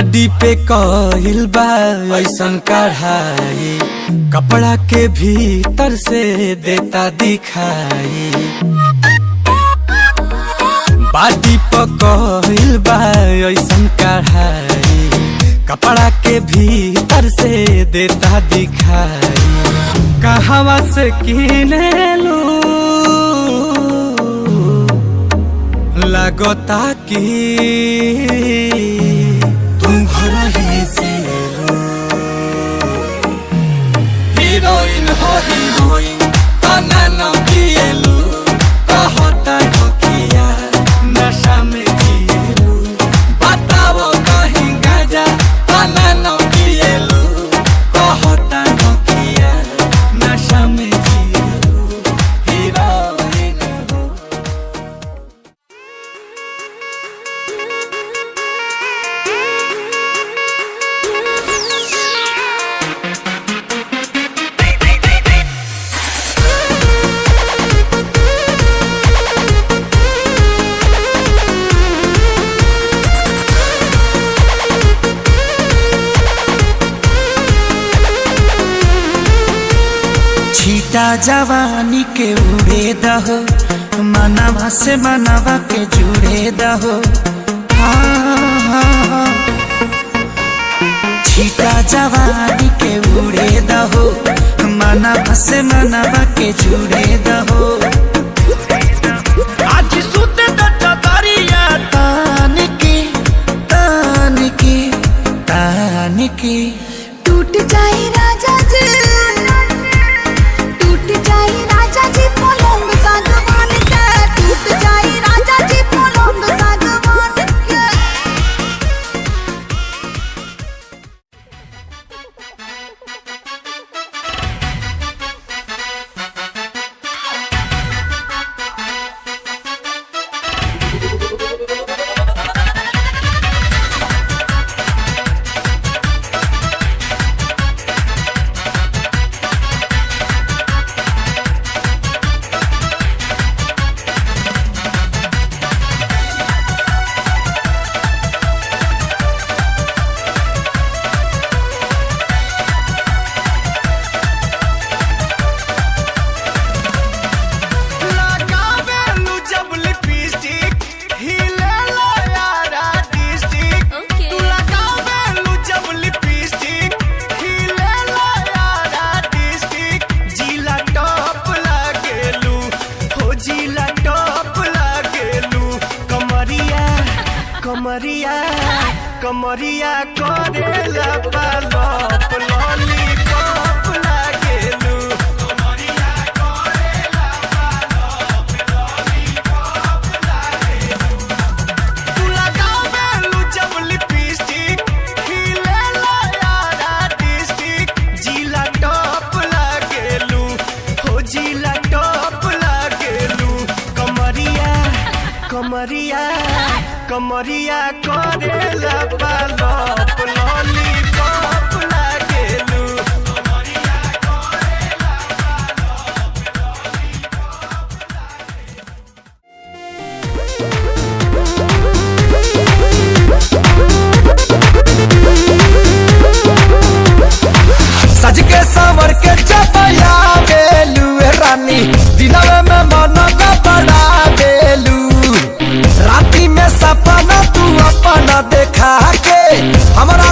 Body पे कहिल बा ऐसन कढ़ाई, कपड़ा के भीतर से देता दिखाई। बॉडी पे कहिल बा ऐसन कढ़ाई, कपड़ा के भीतर से देता दिखाई। कहवा से किनेलू लगता कि तुम घर ही से हीरोइन हो हीरोइन तना न पिएलू, कहता ढोकिया नशा में जिएलू। बताओ कहीं गाजा तना न पिएलू, कहता ढोकिया नशा में जिएलू। हीरोइन हो छीटा जवानी के उड़े दहो, मनवा से मनवा के जुड़े दहो। छीटा जवानी के उड़े दहो, मनवा से मनवा के जुड़े दहो। आज सुते दरिया तान के तान के तान के टूट जाए राजा जी, टूट जाए राजा जी पलंग सागवान के, टूट जाए राजा जी पलंग सागवान के। कमरिया कमरिया करेला पालप लॉलीपॉप लागेलू। कमरिया करेला पालप लॉलीपॉप लागेलू। तू लगावेलू जब लिपस्टिक, खिलेला यारा डिस्ट्रिक्ट। जिला टॉप लागेलू, हो जिला टॉप लागेलू। कमरिया कमरिया कमरिया करेला पालप लॉलीपॉप लागेलू। कमरिया करेला पालप लॉलीपॉप लागेलू। सज के संवर के चपया बेलू रानी, दिनवे में मन का बड़ा बेलू। राती में सपना तू अपना देखा के हमरा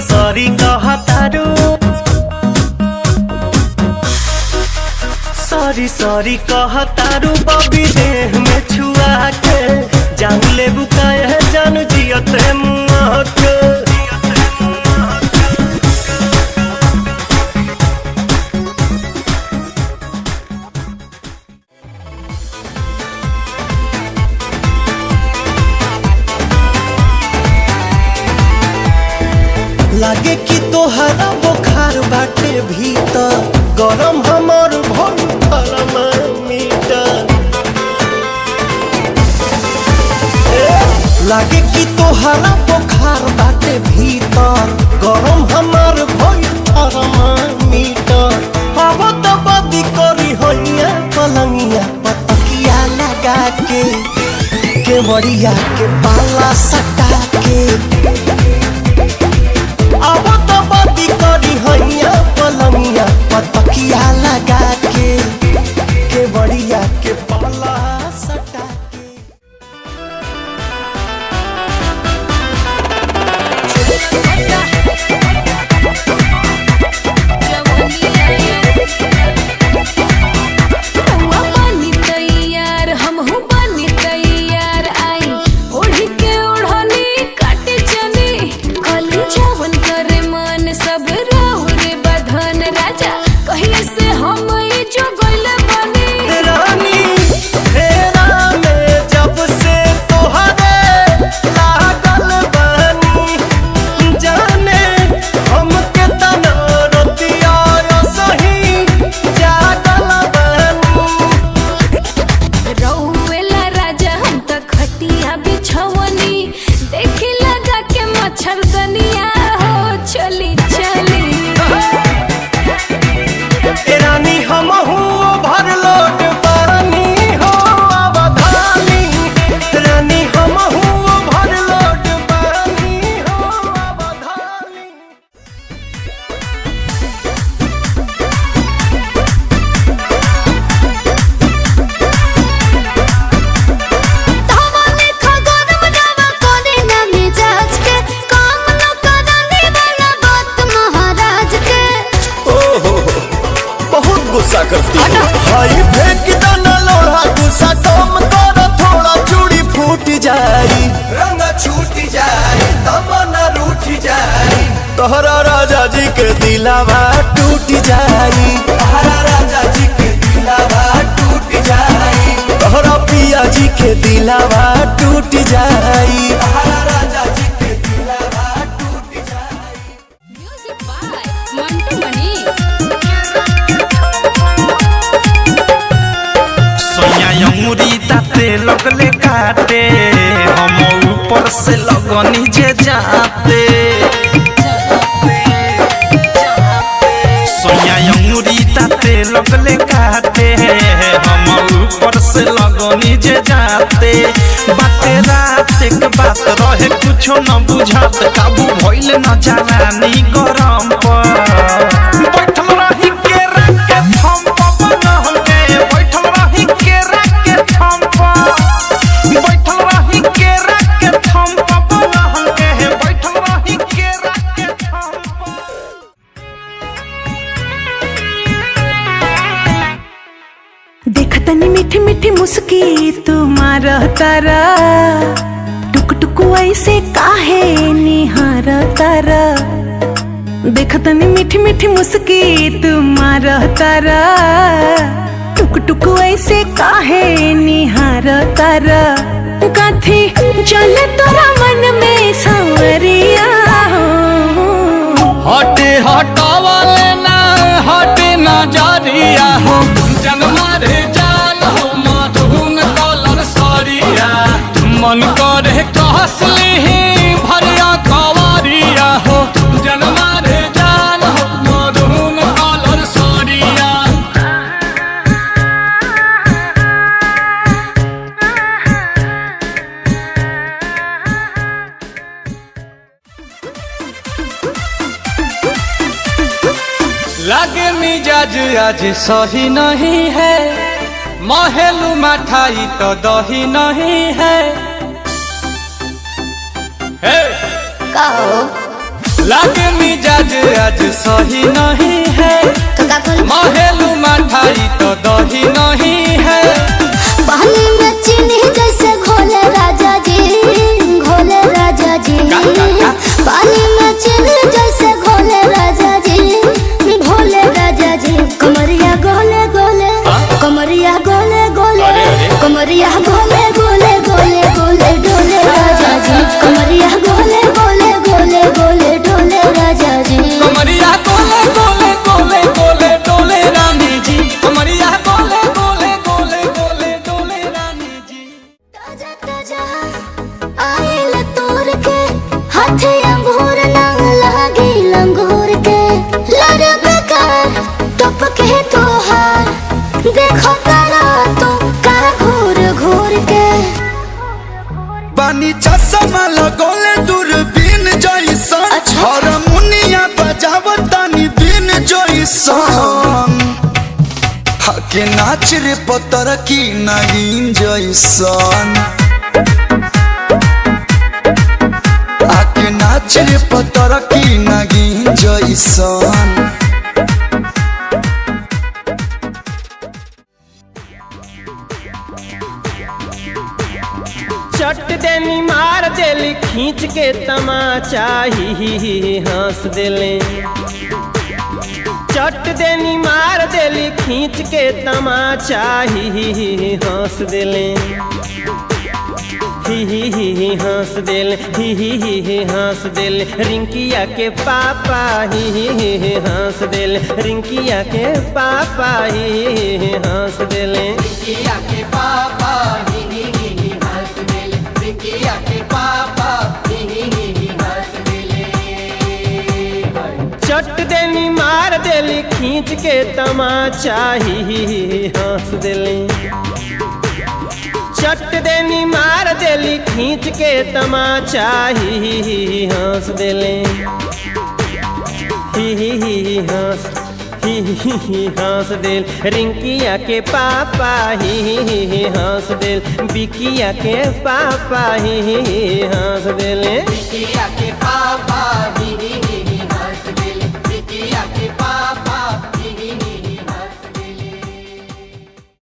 सॉरी कहतारू सॉरी कहतारू बबी देह में छुआ के जान ले बुकाए है जान जियते मुआ के लागे कि तोहरा बुखार बाटे भीतर गरम हमर थर्मामीटर लागे कि तोहरा बुखार बाटे भीतर गरम हमर थर्मामीटर हवा तो बदी करी होइया पलंगिया पतकिया लगा के बड़िया के पाला सटा के अब तो बदी करी हैया पलंगिया पतकिया लगा के बड़िया के पाला सटा के गुस्सा करती हाई फेंक दाना लोढ़ा गुस्सा कम कर थोड़ा चूड़ी फूट जाई रंग छूट जाई तमन्ना रूठ जाई तोहरा राजा जी के दिलावा टूट जाई तोहरा राजा जी के दिलावा टूट जाई तोहरा पिया जी के दिलावा टूट जाई तोहरा राजा जी के दिलावा टूट जाई म्यूजिक बाय मंटू मनी अंगुरी दाते लगले काटे हम ऊपर से लगनी जे जाते सोया अंगुरी दाते लगले काटे हम ऊपर से लगनी जे जाते बाते रात के बात रहे कुछो न बुझात काबू भइले न जानी गरम पर बैठल रही के रख के थम पवन हमके बैठल रही के बैठल रही के रख के थम पवन हमके बैठल रही के रख के थम देखतनी मीठी मीठी मुस्की तुम्हारा तारा टुक टुक ऐसे काहे निहार तारा देखतनी मीठी मीठी मुस्की तुम्हारा तारा टुक टुक ऐसे काहे निहार तारा कथी चल तोरा मन में सांवरिया हटे हटावले ना हटे नजरिया हो जनमा रे जान हो मधुन कलर सरिया मन करे कहसली भरिया कवरिया हो जनमा रे जान हो मधुन कलर सरिया लगे मिजाज आज सही नहीं है महलू मठाई तो दही नहीं है लागे मिजाज आज सही नहीं है, तो का बोल महेलू मठाई तो दही नहीं है। पानी में चीनी जैसे घोले राजा जी, घोले राजा जी। पानी में चीनी जैसे घोले राजा जी, घोले राजा जी। कमरिया गोले गोले, कमरिया गोले गोले, कमरिया गोले गोले गोले गोले डोले राजा जी। कमरिया गोले गोले गोले गोले डोले राजा जी। कमरिया गोले गोले गोले गोले डोले रानी जी, कमरिया गोले गोले गोले गोले डोले रानी जी। ताजा ताजा आइल तोर के, हाथे अंगूर नंग लागी लंगूर के। लड़ बेकार टप के तोहार, देखो तारा तो का घूर घूर के। पानी चश्मा लगोले दूरबीन जैसन, अच्छा। और मुनिया बजावतानी दिन जैसन। हके नाच रे पतर की नागिन जैसन। आके नाच रे पतर की नागिन जैसन। चट देनी मार देली खींच के तमाचा, ही हंस देले। चट देनी मार देली खींच के तमाचा, ही हंस देले। ही हंस देले, ही हंस देले। रिंकिया के पापा ही हंस देले, रिंकिया के पापा ही हंस देले। रिंकिया के पापा चट देनी मार देली खींच के तमाचा, ही हंस देली। चट देनी मार देली खींच के तमाचा, ही हंस देले। ही हंस देल। रिंकिया के पापा ही हंस देल, बिकिया के पापा ही हंस देले। बिकिया के